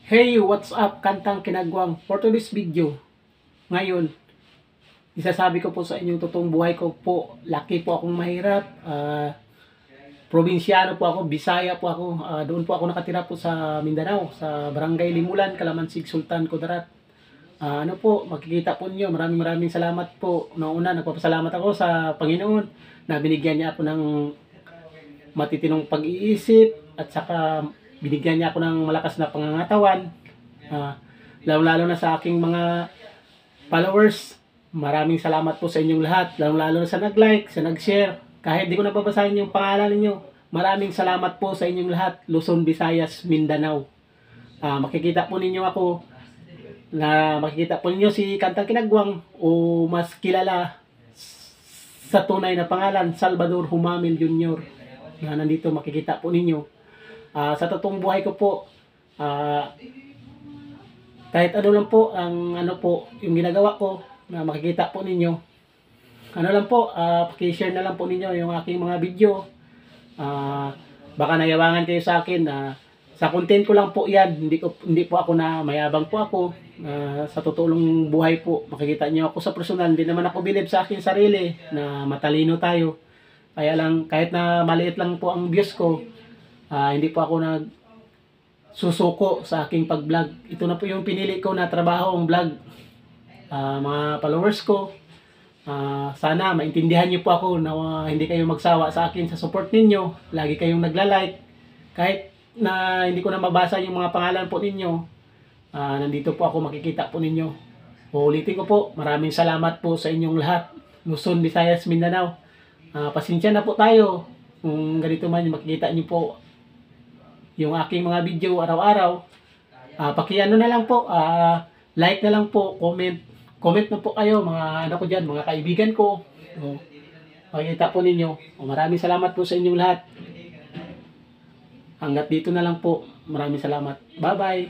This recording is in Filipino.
Hey, what's up? Kantang Kinagwang. For today's video, ngayon, isasabi ko po sa inyo totoong buhay ko po. Laki po akong mahirap. Probinsyano po ako, Bisaya po ako. Doon po ako nakatira po sa Mindanao, sa Barangay Limulan, Kalamansig, Sultan, Kudarat. Makikita po niyo. Maraming salamat po. Noong una, nagpapasalamat ako sa Panginoon na binigyan niya ako ng matitinong pag-iisip at saka binigyan niya ako ng malakas na pangangatawan. Lalo-lalo na sa aking mga followers. Maraming salamat po sa inyong lahat. Lalo-lalo na sa nag-like, sa nag-share. Kahit di ko nababasahin yung pangalan ninyo, maraming salamat po sa inyong lahat. Luzon, Visayas, Mindanao. Makikita po ninyo si Kantang Kinagwang o mas kilala sa tunay na pangalan, Salvador Humamil Jr. na nandito makikita po ninyo. Sa totoong buhay ko po, kahit ano lang po ang yung ginagawa ko na makikita po ninyo. Paki-share na lang po ninyo yung aking mga video. Baka nayawangan kayo sa akin na sa content ko lang po 'yan. Hindi po ako na mayabang po ako. Sa totoong buhay po, makikita niyo ako sa personal. Hindi naman ako bilib sa aking sarili na matalino tayo. Kaya lang kahit na maliit lang po ang views ko, hindi po ako susuko sa aking pag-vlog. Ito na po yung pinili ko na trabaho, ang vlog. Mga followers ko, sana maintindihan niyo po ako na hindi kayo magsawa sa akin sa support ninyo. Lagi kayong nagla-like. Kahit na hindi ko na mabasa yung mga pangalan po ninyo, nandito po ako, makikita po ninyo. Uulitin ko po, maraming salamat po sa inyong lahat. Luzon, Visayas, Mindanao. Pasensya na po tayo kung ganito man, makikita niyo po yung aking mga video araw-araw. Paki-ano na lang po, like na lang po, comment na po kayo mga ko dyan, mga kaibigan ko. Makikita po ninyo. Maraming salamat po sa inyong lahat. Hanggat dito na lang po. Maraming salamat. Bye-bye.